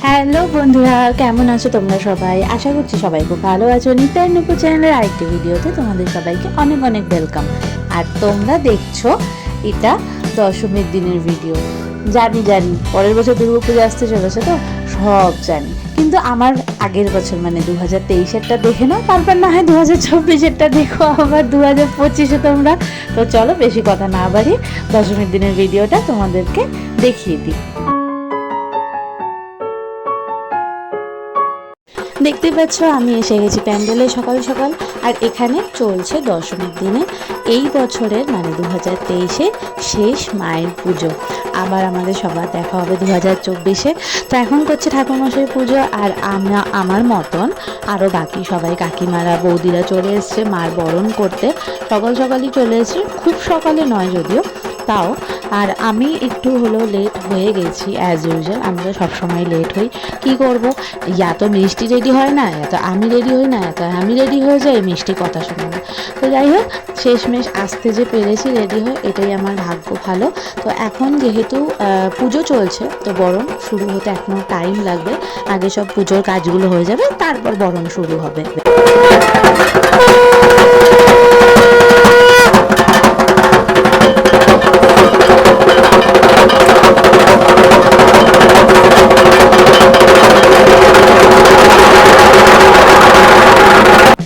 Hello বন্ধুরা, কেমন আছো তোমরা সবাই? আশা করছি সবাই খুব ভালো আছো। নিত্যার নুপুর চ্যানেলের আরেকটি ভিডিওতে তোমাদের সবাইকে অনেক অনেক ওয়েলকাম। আর তোমরা দেখছো এটা দশমীর দিনের ভিডিও। জানি পরের বছর দুর্গাপুজো আসতে চলেছে, তো সব জানি, কিন্তু আমার আগের বছর মানে 2023-এরটা দেখে নাও, তারপর না হয় 2024-এরটা দেখো, আবার 2025-এ তোমরা। তো চলো বেশি কথা না বাড়িয়ে দশমীর দিনের ভিডিওটা তোমাদেরকে দেখিয়ে দিই। দেখতে পাচ্ছ আমি এসে গেছি প্যান্ডেলে সকাল সকাল। আর এখানে চলছে দশমীর দিনে এই বছরের মানে 2023-এ শেষ মায়ের পুজো। আবার আমাদের সবার দেখা হবে 2024-এ। তো এখন করছে ঠাকুরমশাই পুজো, আর আমার মতন আরও বাকি সবাই কাকিমারা বৌদিরা চলে এসছে মার বরণ করতে। সকাল সকালই চলে এসছে, খুব সকালে নয় যদিও, তাও। আর আমি একটু হলেও লেট হয়ে গেছি অ্যাজ ইউজুয়াল, আমি তো সবসময় লেট হই। কী করবো, এত মিষ্টি রেডি হয় না, এত আমি রেডি হই না, এত আমি রেডি হয়ে যাই, মিষ্টি কথা শোনে না। তো যাই হোক, শেষমেশ আসতে যে পেরেছি রেডি হয়ে, এটাই আমার ভাগ্য ভালো। তো এখন যেহেতু পুজো চলছে, তো বরণ শুরু হতে এখনও টাইম লাগবে। আগে সব পুজোর কাজগুলো হয়ে যাবে, তারপর বরণ শুরু হবে।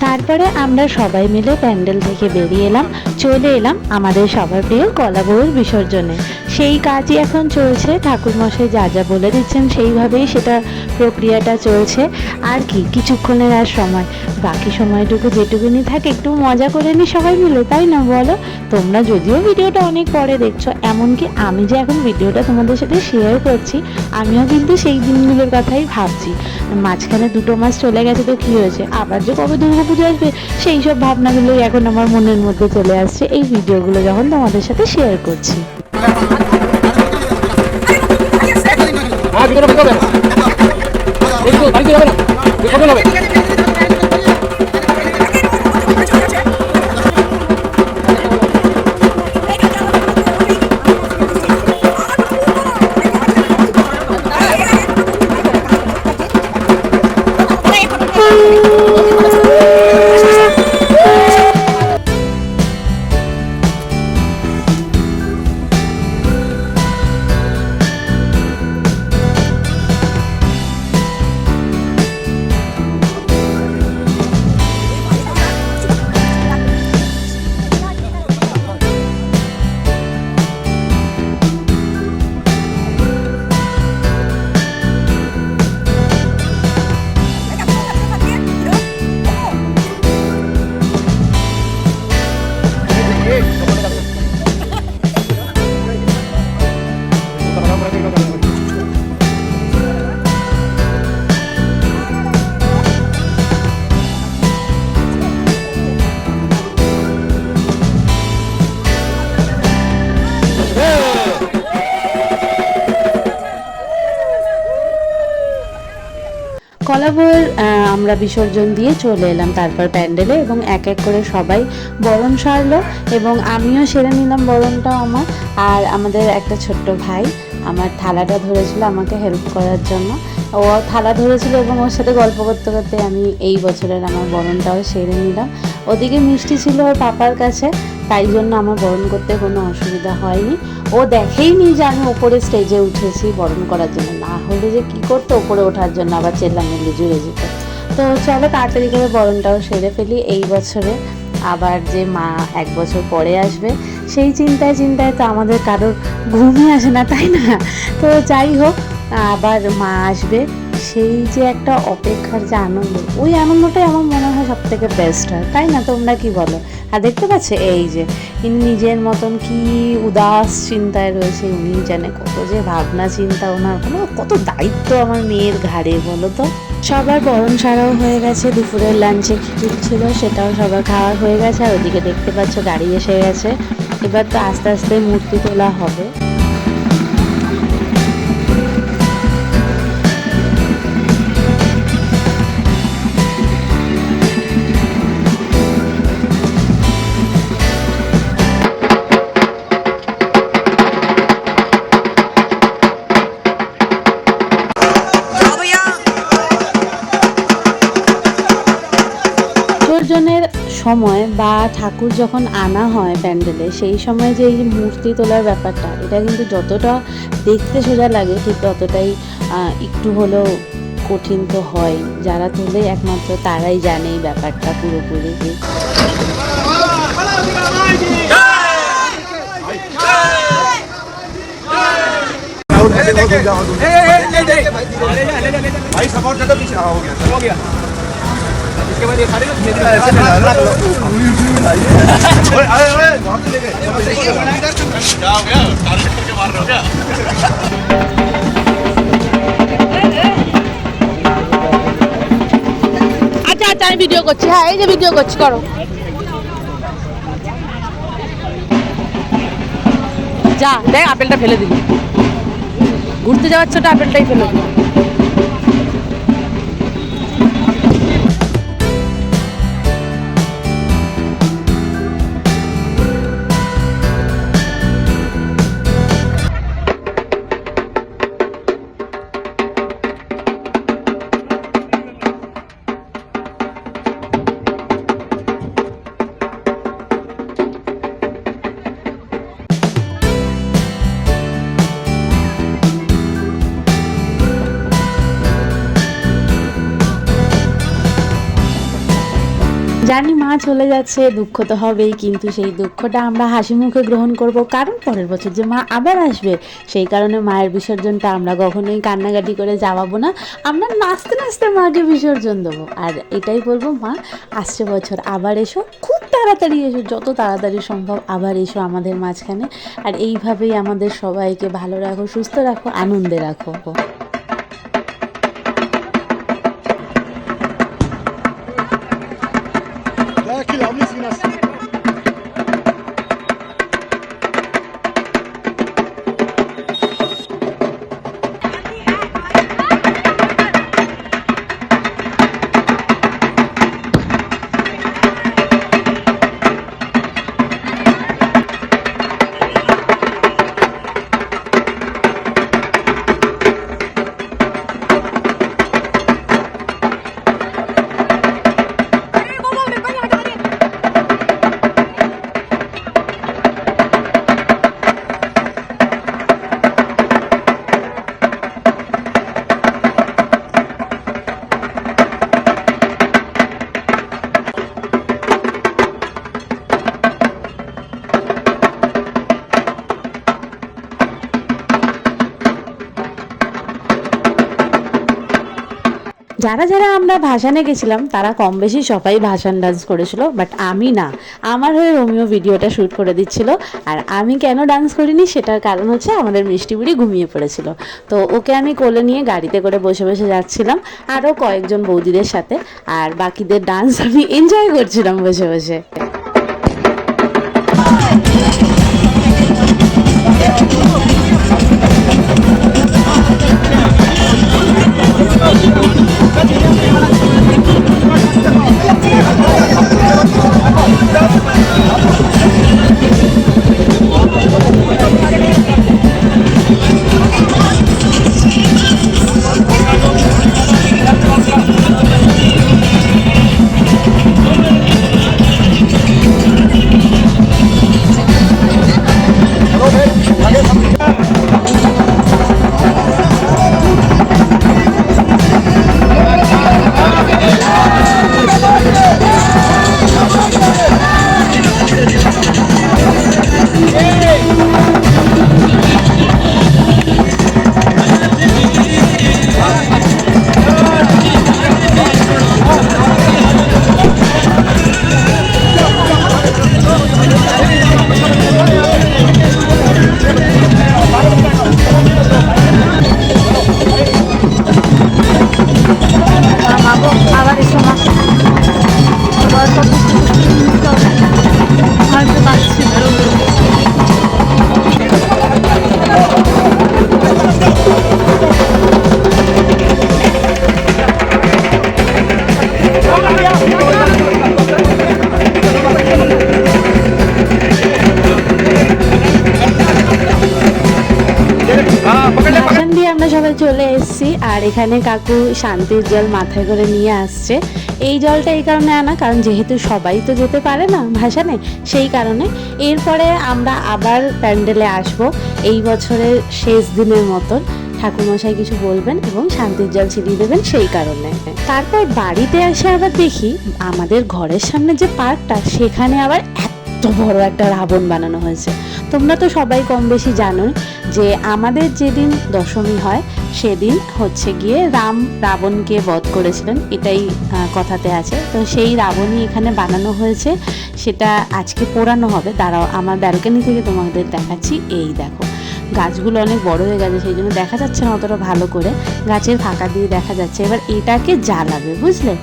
তারপরে আমরা সবাই মিলে প্যান্ডেল থেকে বেরিয়ে এলাম, চলে এলাম আমাদের সবার প্রিয় কলা বউয়ের বিসর্জনে। সেই কাজই এখন চলছে, ঠাকুরমশাই যা যা বলে দিচ্ছেন সেইভাবেই সেটা প্রক্রিয়াটা চলছে। আর কি কিছুক্ষণের আর সময়, বাকি সময়টুকু যেটুকুনি থাকে একটু মজা করে নিই সবাই মিলে, তাই না বলো? তোমরা যদিও ভিডিওটা অনেক পরে দেখছো, এমনকি আমি যে এখন ভিডিওটা তোমাদের সাথে শেয়ার করছি, আমিও কিন্তু সেই দিনগুলোর কথাই ভাবছি। মাঝখানে 2 মাস চলে গেছে, তো কী হয়েছে, আবার যে কবে দুর্গাপুজো আসবে সেই সব ভাবনাগুলোই এখন আমার মনের মধ্যে চলে আসছে এই ভিডিওগুলো যখন তোমাদের সাথে শেয়ার করছি। কলা বউয়ের আমরা বিসর্জন দিয়ে চলে এলাম তারপর প্যান্ডেলে, এবং এক এক করে সবাই বরণ সারলো, এবং আমিও সেরে নিলাম বরণটাও আমার। আর আমাদের একটা ছোট্ট ভাই আমার থালাটা ধরেছিল আমাকে হেল্প করার জন্য, ও থালা ধরেছিল, এবং ওর সাথে গল্প করতে করতে আমি এই বছরের আমার বরণটাও সেরে নিলাম। ওদিকে মিষ্টি ছিল ওর পাপার কাছে, তাই জন্য আমার বরণ করতে কোনো অসুবিধা হয়নি। ও দেখেইনি যে আমি ওপরে স্টেজে উঠেছি বরণ করার জন্য, না হলে যে কী করতো ওপরে ওঠার জন্য আবার চেল্লামিল্লি জুড়ে যেত। তো চলো তাড়াতাড়ি করে বরণটাও সেরে ফেলি। এই বছরে আবার যে মা 1 বছর পরে আসবে, সেই চিন্তায় চিন্তায় তো আমাদের কারোর ঘুমই আসে না, তাই না? তো যাই হোক, আবার মা আসবে, সেই যে একটা অপেক্ষার যে আনন্দ, ওই আনন্দটাই আমার মনে হয় সব থেকে বেস্ট হয়, তাই না? তোমরা কি বলো? আর দেখতে পাচ্ছে এই যে ইনি নিজের মতন কি উদাস চিন্তায় রয়েছে, উনি জানে কত যে ভাবনা চিন্তা ওনার, কত দায়িত্ব আমার মেয়ের ঘাড়ে, বলো তো। সবার বরণ সারাও হয়ে গেছে, দুপুরের লাঞ্চে খিচুড়ি ছিল সেটাও সবার খাওয়া হয়ে গেছে। আর ওদিকে দেখতে পাচ্ছ গাড়ি এসে গেছে, এবার তো আস্তে আস্তে মূর্তি তোলা হবে। সময় বা ঠাকুর যখন আনা হয় প্যান্ডেলে, সেই সময় যে এই মূর্তি তোলার ব্যাপারটা, এটা কিন্তু যতটা দেখতে সোজা লাগে ঠিক ততটাই একটু হলেও কঠিন তো হয়। যারা তোলে একমাত্র তারাই জানে এই ব্যাপারটা পুরোপুরি। भाई सपोर्ट कर दो पीछे हो गया इसके बाद ये सारे लोग ऐसे ओए ओए वहां से ले गए क्या हो गया टारगेट करके मार रहे हो क्या আচ্ছা আচ্ছা আমি ভিডিও করছি। হ্যাঁ এই যে ভিডিও করছি, করো। যা দেখ আপেলটা ফেলে দিলি, ঘুরতে যাওয়ার ছোট আপেলটাই ফেলে দিলি। জানি মা চলে যাচ্ছে, দুঃখ তো হবেই, কিন্তু সেই দুঃখটা আমরা হাসি মুখে গ্রহণ করব, কারণ পরের বছর যে মা আবার আসবে। সেই কারণে মায়ের বিসর্জনটা আমরা কখনোই কান্নাকাটি করে যাওয়াবো না, আমরা নাচতে নাচতে মাকে বিসর্জন দেবো। আর এটাই বলবো, মা আসছে বছর আবার এসো, খুব তাড়াতাড়ি এসো, যত তাড়াতাড়ি সম্ভব আবার এসো আমাদের মাঝখানে। আর এইভাবেই আমাদের সবাইকে ভালো রাখো, সুস্থ রাখো, আনন্দে রাখো। যারা যারা আমরা ভাসানে গেছিলাম তারা কম বেশি সবাই ভাসান ডান্স করেছিল, বাট আমি না, আমার হয়ে রোমিও ভিডিওটা শ্যুট করে দিচ্ছিল। আর আমি কেন ডান্স করিনি সেটার কারণ হচ্ছে আমাদের মিষ্টি বুড়ি ঘুমিয়ে পড়েছিল, তো ওকে আমি কোলে নিয়ে গাড়িতে করে বসে বসে যাচ্ছিলাম আরও কয়েকজন বৌদিদের সাথে, আর বাকিদের ডান্স আমি এনজয় করছিলাম বসে বসে। চলে এসেছি, আর এখানে কাকু শান্তির জল মাথায় করে নিয়ে আসছে। এই জলটা এই কারণে আনা, কারণ যেহেতু সবাই তো যেতে পারে না ভাসানে, সেই কারণে। এরপরে আমরা আবার প্যান্ডেলে আসব এই বছরের শেষ দিনের মতন। ঠাকুরমশাই কিছু বলবেন এবং শান্তির জল ছিটিয়ে দেবেন সেই কারণে। তারপর বাড়িতে এসে আবার দেখি আমাদের ঘরের সামনে যে পার্কটা, সেখানে আবার এত বড় একটা রাবণ বানানো হয়েছে। তোমরা তো সবাই কম বেশি জানো যে আমাদের যেদিন দশমী হয় সেদিন হচ্ছে গিয়ে রাম রাবণকে বধ করেছিলেন, এটাই কথাতে আছে। তো সেই রাবণই এখানে বানানো হয়েছে, সেটা আজকে পোড়ানো হবে। দাঁড়াও, আমার ব্যালকনি থেকে তোমাদের দেখাচ্ছি। এই দেখো, গাছগুলো অনেক বড় হয়ে গেছে, সেই জন্য দেখা যাচ্ছে না অতটা ভালো করে, গাছের ফাঁকা দিয়ে দেখা যাচ্ছে। এবার এটাকে জ্বালাবে, বুঝলে,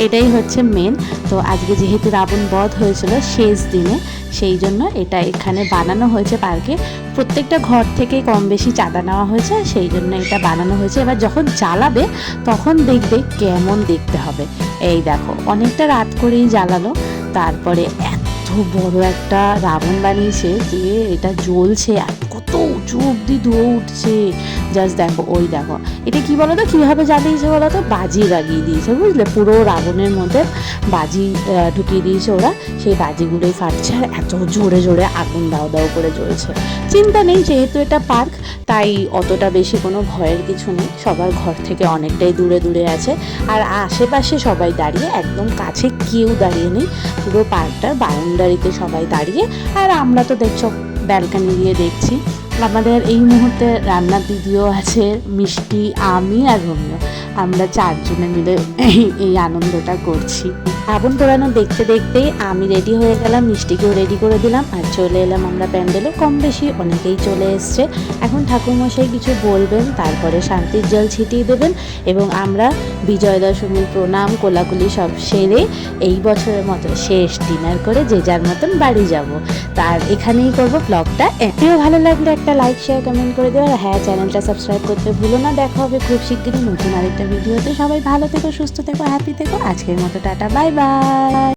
এটাই হচ্ছে মেন। তো আজকে যেহেতু রাবণ বধ হয়েছিল শেষ দিনে, সেই জন্য এটা এখানে বানানো হয়েছে পার্কে। প্রত্যেকটা ঘর থেকে কম বেশি চাঁদা নেওয়া হয়েছে, সেই জন্য এটা বানানো হয়েছে। এবার যখন জ্বালাবে তখন দেখবে কেমন দেখতে হবে। এই দেখো, অনেকটা রাত করেই জ্বালালো, তারপরে এত বড় একটা রাবণ বানিয়েছে যে এটা জ্বলছে, আর কত উঁচু অব্দি ধোঁয়া উঠছে। জাস্ট দেখো, ওই দেখো, এটা কি বলো তো, কীভাবে জ্বালিয়েছে বলো তো, বাজি লাগিয়ে দিয়েছে, বুঝলে, পুরো রাবণের মধ্যে বাজি ঢুকিয়ে দিয়েছে ওরা, সেই বাজিগুলোই ফাটছে আর এত জোরে জোরে আগুন দাও দাও করে জ্বলছে। চিন্তা নেই, যেহেতু এটা পার্ক, তাই অতটা বেশি কোনো ভয়ের কিছু নেই। সবার ঘর থেকে অনেকটাই দূরে দূরে আছে, আর আশেপাশে সবাই দাঁড়িয়ে, একদম কাছে কেউ দাঁড়িয়ে নেই। পুরো পার্কটার বাউন্ডারিতে সবাই দাঁড়িয়ে, আর আমরা তো দেখছো ব্যালকনি দিয়ে দেখছি। আমাদের এই মুহূর্তে রান্নার দিদিও আছে, মিষ্টি, আমি আর রোমিও, আমরা চারজনে মিলে এই আনন্দটা করছি। রাবণ পোড়ানো দেখতে দেখতেই আমি রেডি হয়ে গেলাম, মিষ্টিকেও রেডি করে দিলাম, আর চলে এলাম আমরা প্যান্ডেলে। কম বেশি অনেকেই চলে এসছে। এখন ঠাকুরমশাই কিছু বলবেন, তারপরে শান্তির জল ছিটিয়ে দেবেন, এবং আমরা বিজয়া দশমীর প্রণাম কোলাকুলি সব সেরে এই বছরের মতো শেষ ডিনার করে যে যার মতন বাড়ি যাব। তার এখানেই করবো ব্লগটা। এতেও ভালো লাগলে একটা লাইক, শেয়ার, কমেন্ট করে দেওয়া, আর হ্যাঁ, চ্যানেলটা সাবস্ক্রাইব করতে ভুলো না। দেখা হবে খুব শিগগিরই নতুন আরেকটা ভিডিওতে। সবাই ভালো থেকো, সুস্থ থেকো, হ্যাপি থেকো। আজকের মতো টাটা, বাই বাই।